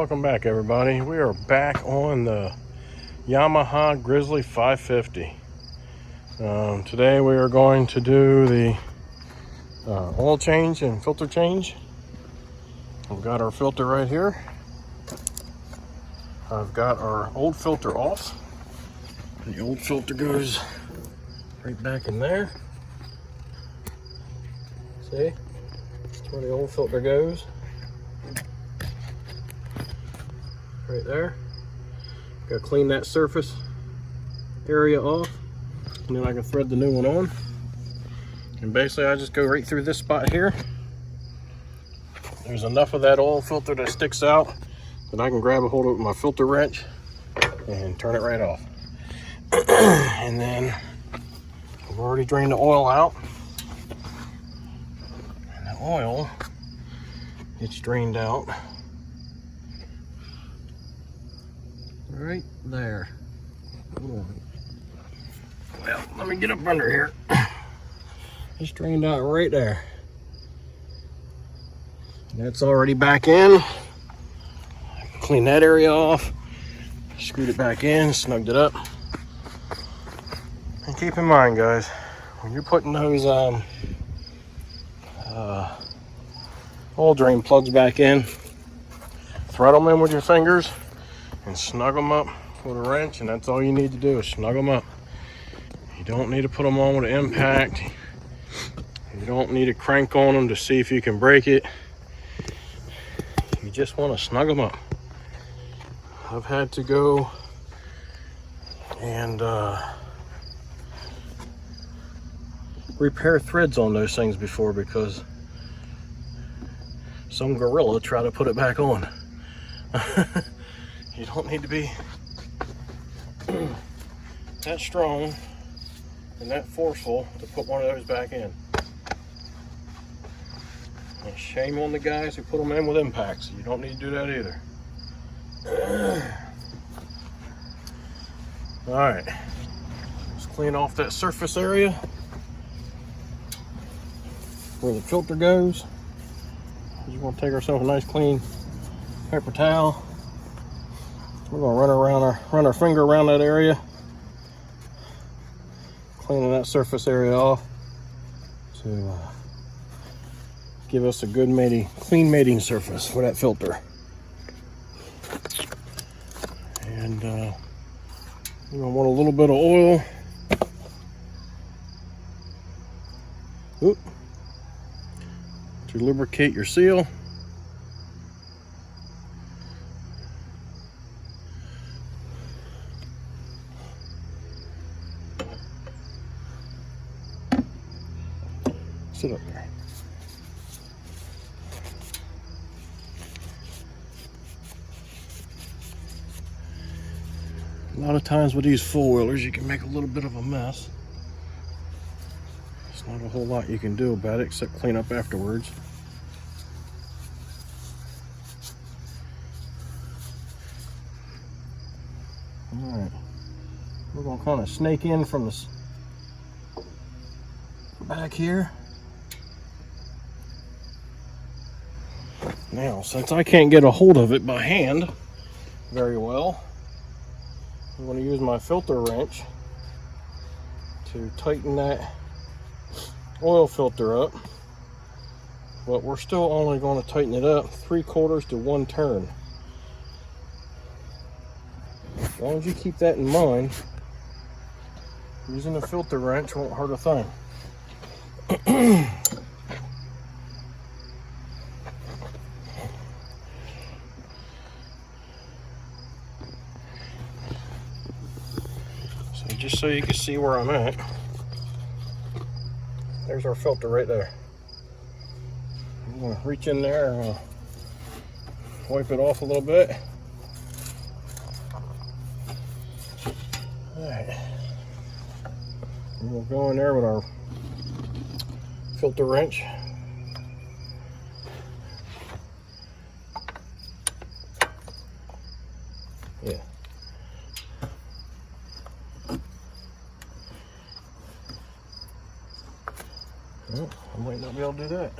Welcome back, everybody. We are back on the Yamaha Grizzly 550. Today we are going to do the oil change and filter change. We've got our filter right here. I've got our old filter off. The old filter goes right back in there. See? That's where the old filter goes. Right there. Gotta clean that surface area off, and then I can thread the new one on. And basically I just go right through this spot here. There's enough of that oil filter that sticks out that I can grab a hold of my filter wrench and turn it right off. And then I've already drained the oil out, and the oil gets drained out right there. Well, let me get up under here. It's drained out right there. That's already back in. I can clean that area off. Screwed it back in, snugged it up. And keep in mind, guys, when you're putting those oil drain plugs back in, thread them in with your fingers and snug them up with a wrench, and that's all you need to do is snug them up. You don't need to put them on with an impact. You don't need to crank on them to see if you can break it. You just want to snug them up. I've had to go and repair threads on those things before because some gorilla tried to put it back on. You don't need to be that strong and that forceful to put one of those back in. And shame on the guys who put them in with impacts. You don't need to do that either. All right, let's clean off that surface area where the filter goes. Just want to take ourselves a nice clean paper towel. We're gonna run our finger around that area, cleaning that surface area off to give us a good clean mating surface for that filter. And you're gonna want a little bit of oil. To lubricate your seal. Sit up there. A lot of times with these four-wheelers, you can make a little bit of a mess. There's not a whole lot you can do about it except clean up afterwards. All right, we're gonna kind of snake in from the back here. Now, since I can't get a hold of it by hand very well, I'm going to use my filter wrench to tighten that oil filter up. But we're still only going to tighten it up 3/4 to 1 turn. As long as you keep that in mind, using a filter wrench won't hurt a thing. Just so you can see where I'm at, there's our filter right there. I'm going to reach in there and wipe it off a little bit. Alright, and we'll go in there with our filter wrench. Yeah. Well, I might not be able to do that.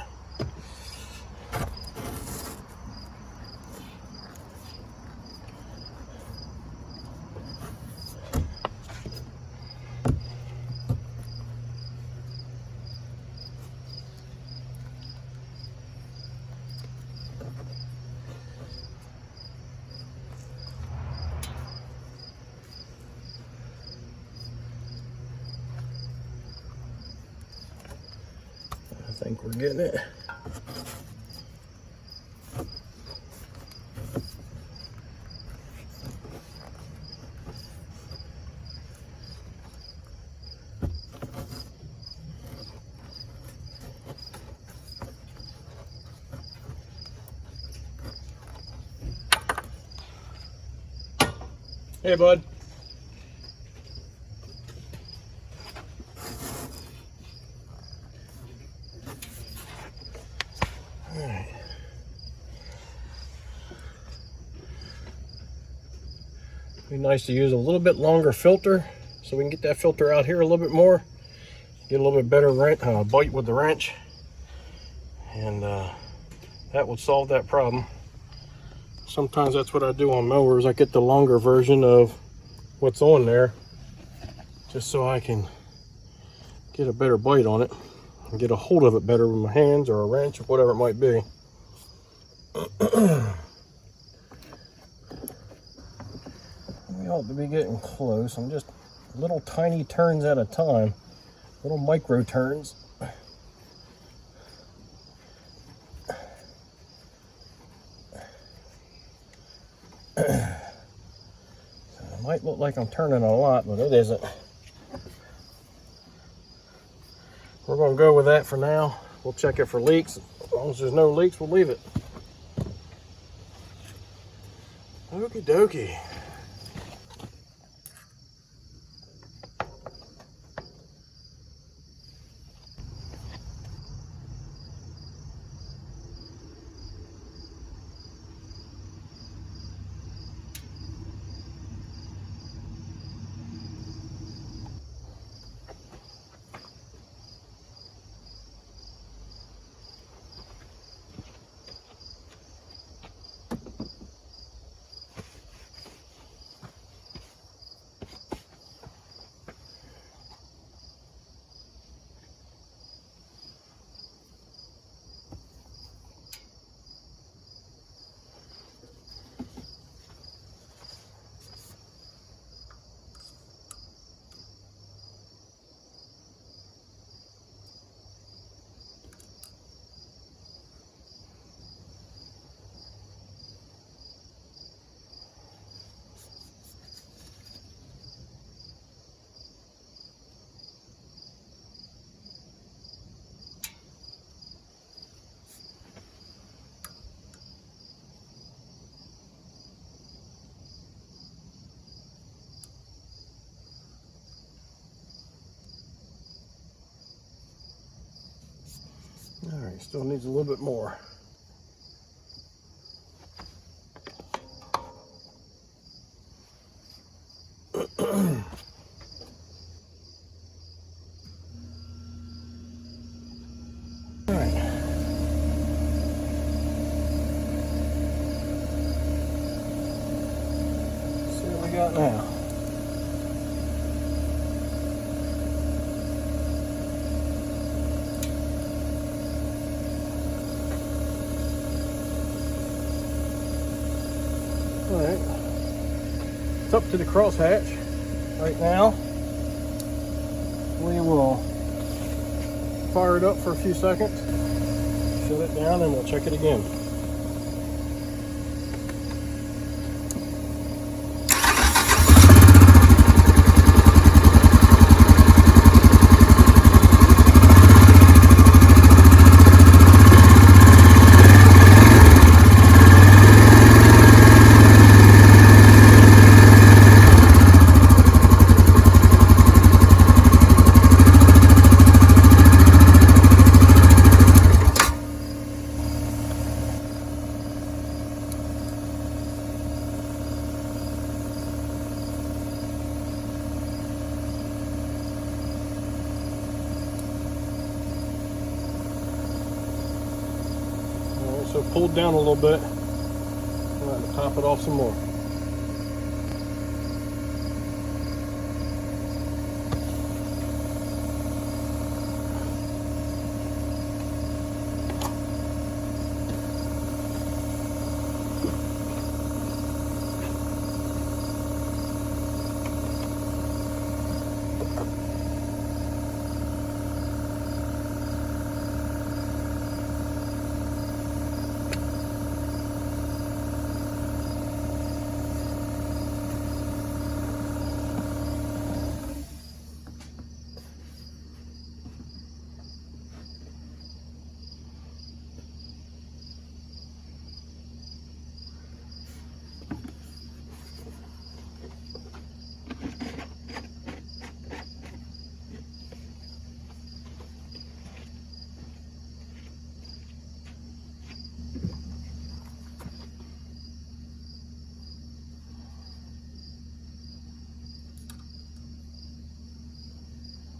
think we're getting it. Hey, bud. All right. Be nice to use a little bit longer filter so we can get that filter out here a little bit more. Get a little bit better bite with the wrench. And that would solve that problem. Sometimes that's what I do on mowers. I get the longer version of what's on there just so I can get a better bite on it and get a hold of it better with my hands or a wrench or whatever it might be. We ought to be getting close. I'm just little tiny turns at a time, little micro turns. It might look like I'm turning a lot, but it isn't. We're going to go with that for now. We'll check it for leaks. As long as there's no leaks, we'll leave it. Okie dokie. All right, still needs a little bit more. All right. Let's see what we got now. All right, it's up to the crosshatch right now. We will fire it up for a few seconds, shut it down, and we'll check it again. So pulled down a little bit. I'm going to top it off some more.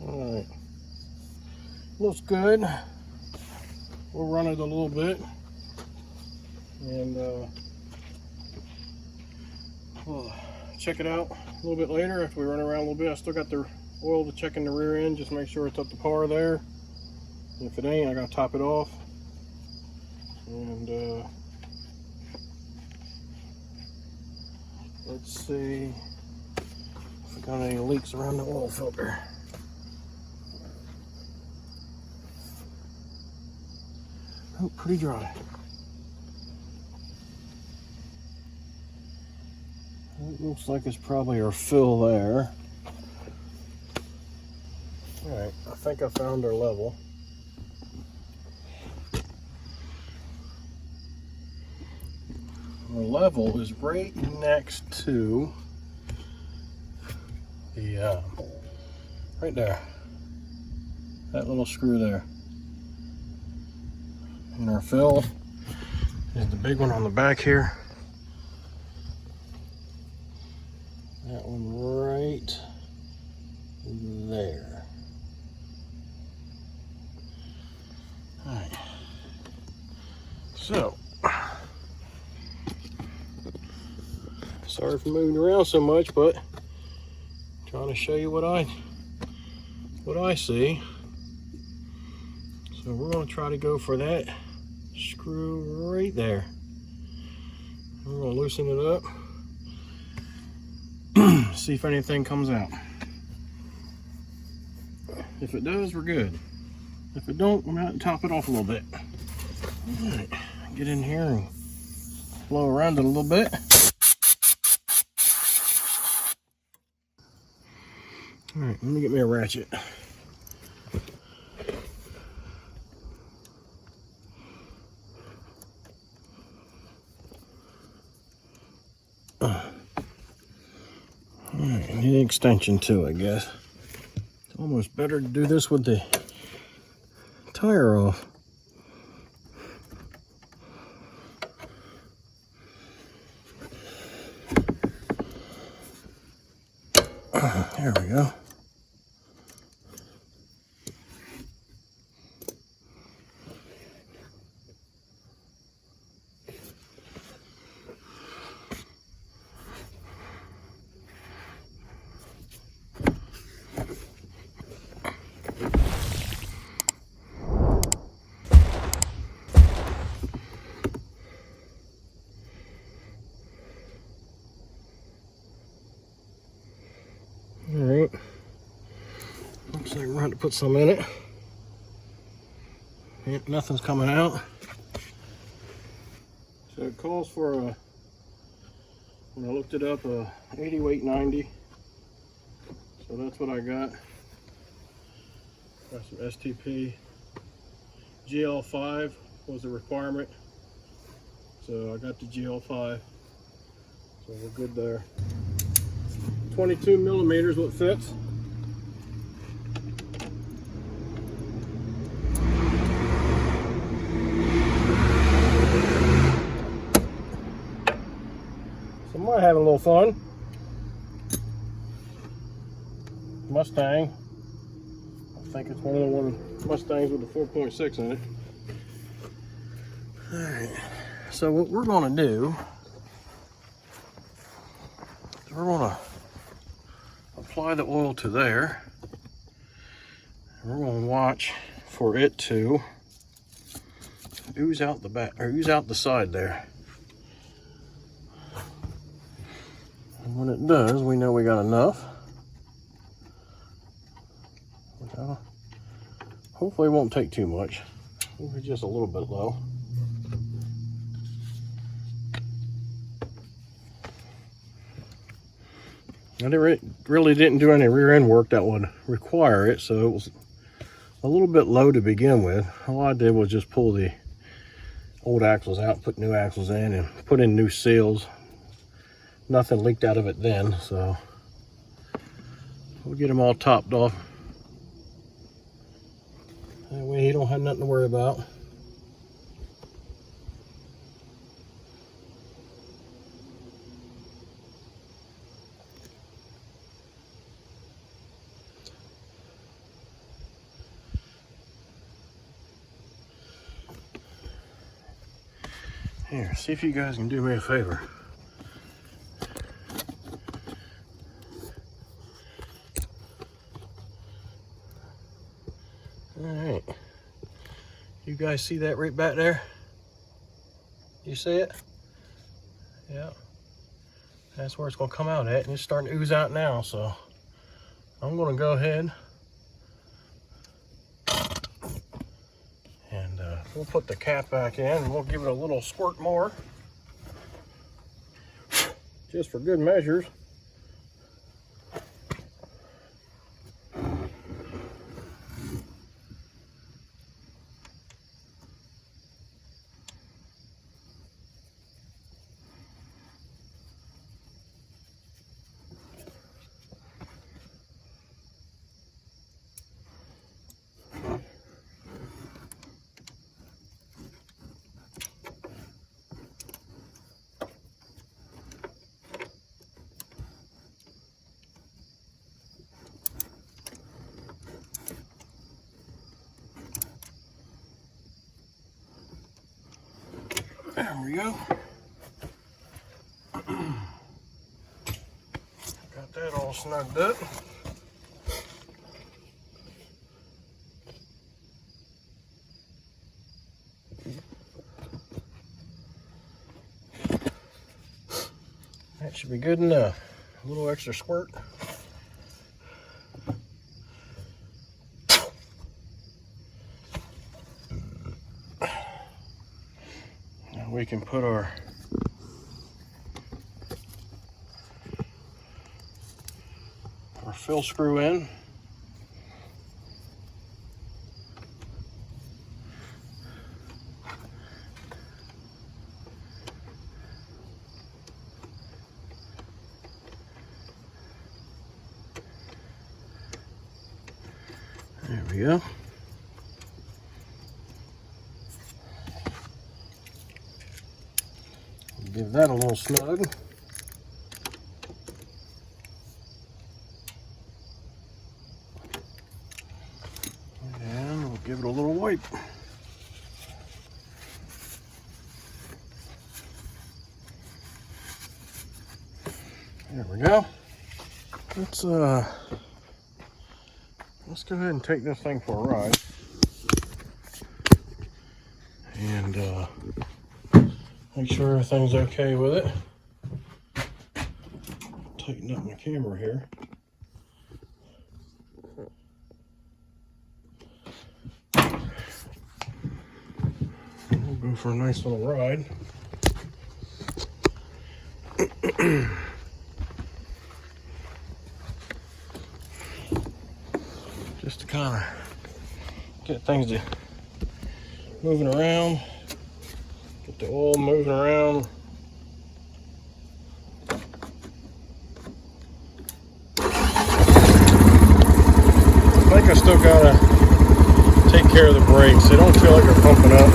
All right, looks good. We'll run it a little bit, and we'll check it out a little bit later after we run around a little bit. I still got the oil to check in the rear end, just make sure it's up to par there. If it ain't, I gotta top it off. And let's see if we got any leaks around the oil filter. Oh, pretty dry. It looks like it's probably our fill there. All right, I think I found our level. Our level is right next to the, right there, that little screw there. And our fill is the big one on the back here. That one right there. All right. So, sorry for moving around so much, but trying to show you what I see. So we're going to try to go for that screw right there. We're going to loosen it up. See if anything comes out. If it does, we're good. If it don't, I'm going to have to top it off a little bit. All right, get in here and blow around it a little bit. All right, let me get me a ratchet. Alright, need an extension too, I guess. It's almost better to do this with the tire off. There we go. Alright, looks like we're going to put some in it. Yep, nothing's coming out. So it calls for a, when I looked it up, a 80 weight 90. So that's what I got. Got some STP. GL5 was a requirement. So I got the GL5. So we're good there. 22 millimeters what fits. So I might have a little fun. Mustang. I think it's one of the Mustangs with the 4.6 in it. Alright, so what we're going to do is we're going to apply the oil to there. And we're going to watch for it to ooze out the back, or ooze out the side there. And when it does, we know we got enough. Hopefully it won't take too much. Maybe just a little bit low. I really didn't do any rear end work that would require it, so it was a little bit low to begin with. All I did was just pull the old axles out, put new axles in, and put in new seals. Nothing leaked out of it then, so we'll get them all topped off. That way you don't have nothing to worry about. Here, see if you guys can do me a favor. All right. You guys see that right back there? You see it? Yeah. That's where it's going to come out at, and it's starting to ooze out now, so I'm going to go ahead and we'll put the cap back in, and we'll give it a little squirt more, just for good measures. There we go. Got that all snugged up. That should be good enough. A little extra squirt. Now we can put our fill screw in. There we go. Give that a little snug. And we'll give it a little wipe. There we go. Let's go ahead and take this thing for a ride. And make sure everything's okay with it. Tighten up my camera here. We'll go for a nice little ride. Just to kind of get things to moving around. Get the oil moving around. I think I still gotta take care of the brakes. They don't feel like they're pumping up.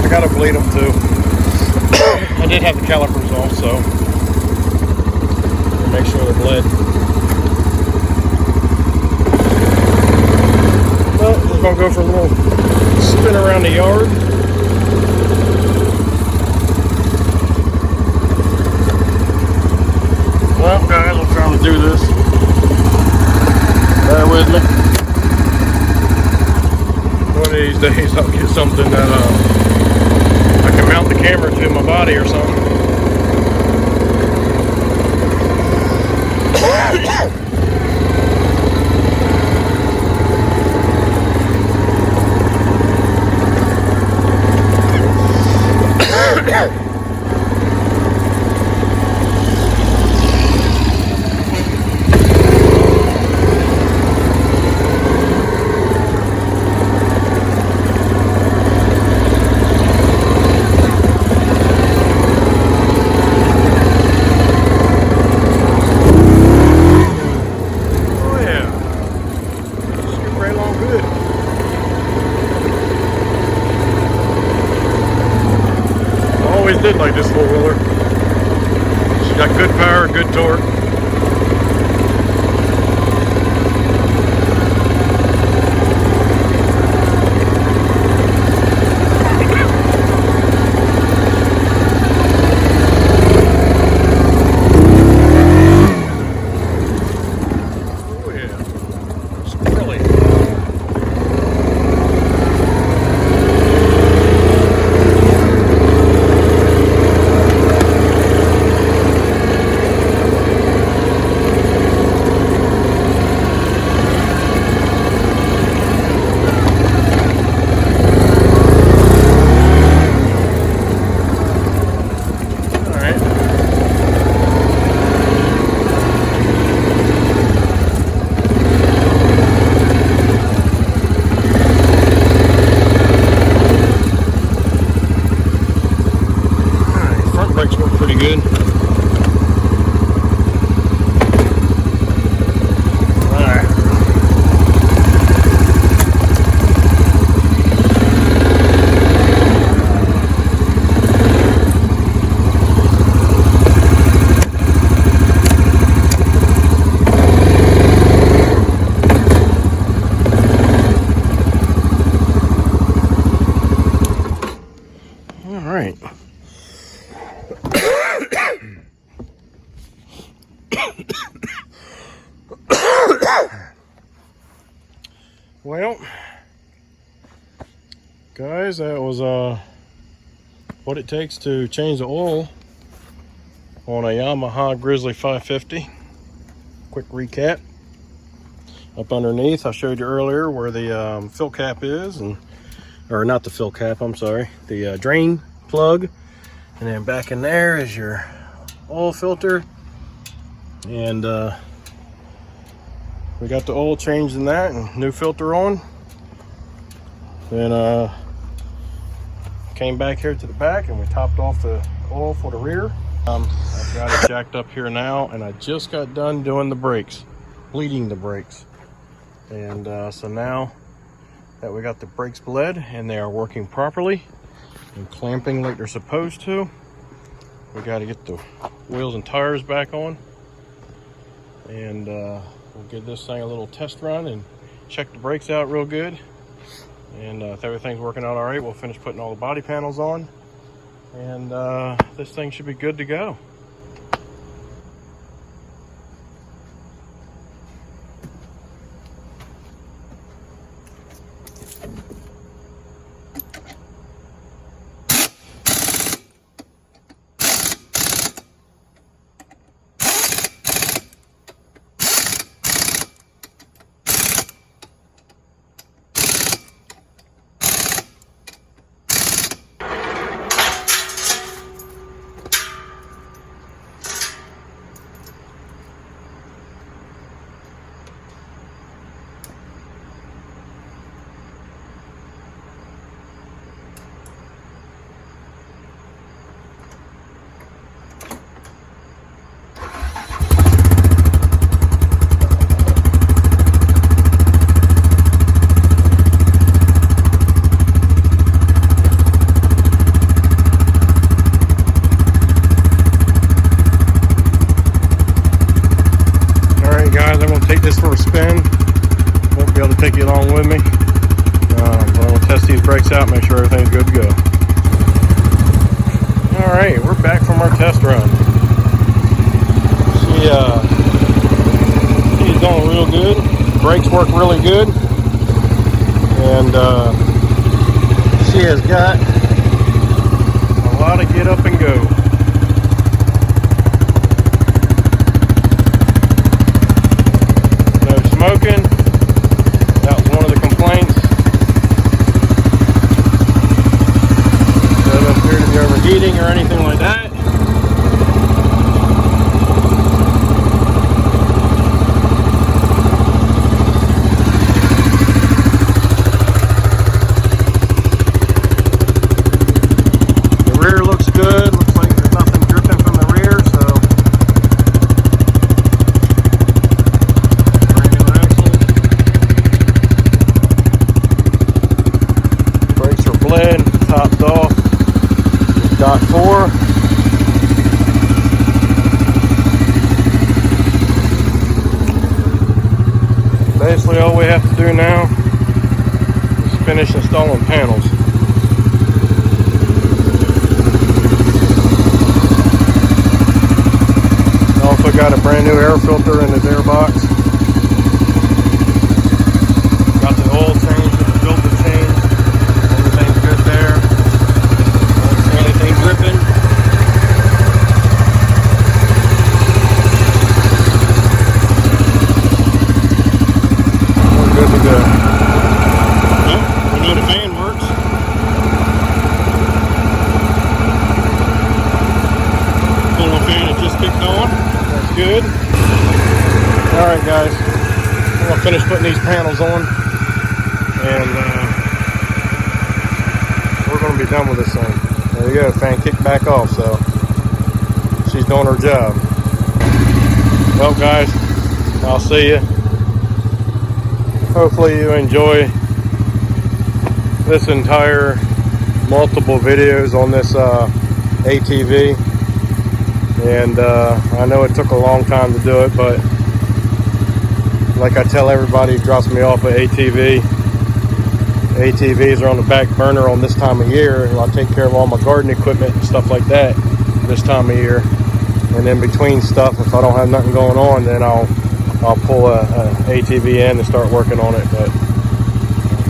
I gotta bleed them too. I did have the calipers off, so make sure they're bled. Well, we're gonna go for a little spin around the yard. Well, guys, I'm trying to do this. Bear with me. One of these days, I'll get something that I can mount the camera to my body or something. Did like this four-wheeler. She's got good power, good torque. All right. Well, guys, that was what it takes to change the oil on a Yamaha Grizzly 550. Quick recap. Up underneath, I showed you earlier where the fill cap is, or not the fill cap, I'm sorry, the drain plug. And then back in there is your oil filter. And we got the oil changed in that and new filter on. Then came back here to the back and we topped off the oil for the rear. I've got it jacked up here now, and I just got done doing the brakes, bleeding the brakes. And so now that we got the brakes bled and they are working properly and clamping like they're supposed to, we got to get the wheels and tires back on. And we'll give this thing a little test run and check the brakes out real good. And if everything's working out all right, we'll finish putting all the body panels on. And this thing should be good to go. Take this for a spin. Won't be able to take you along with me, but we'll test these brakes out, make sure everything's good to go. All right, we're back from our test run. She's going real good. Brakes work really good, and she has got a lot of get up and go. Smoking, that was one of the complaints. Doesn't appear to be overheating or anything like that. The rear looks good. Looks like there's nothing dripping from the rear, so bled, topped off, dot 4. Basically all we have to do now is finish installing panels. Also got a brand new air filter in this air box. Got the oil change and the filter change. Everything's good there. Don't see anything dripping. We're good to go. Yep, we know the fan works. Cooling fan has just kicked on. That's good. Alright guys, I'm going to finish putting these panels on. And we're going to be done with this thing. There you go, fan kicked back off, so she's doing her job. Well guys, I'll see you. Hopefully you enjoy this entire multiple videos on this ATV. And I know it took a long time to do it, but like I tell everybody who drops me off at ATV, ATVs are on the back burner on this time of year, and I take care of all my garden equipment and stuff like that this time of year. And in between stuff, if I don't have nothing going on, then I'll pull a ATV in and start working on it. But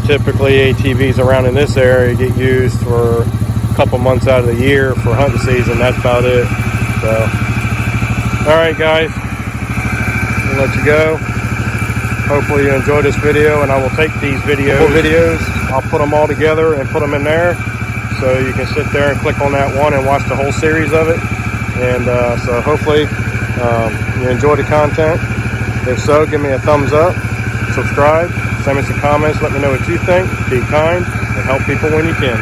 typically ATVs around in this area get used for a couple months out of the year for hunting season. That's about it. So, all right, guys, I'll let you go. Hopefully you enjoyed this video, and I will take these videos, I'll put them all together and put them in there, so you can sit there and click on that one and watch the whole series of it. And so hopefully you enjoy the content. If so, give me a thumbs up, subscribe, send me some comments, let me know what you think, be kind, and help people when you can.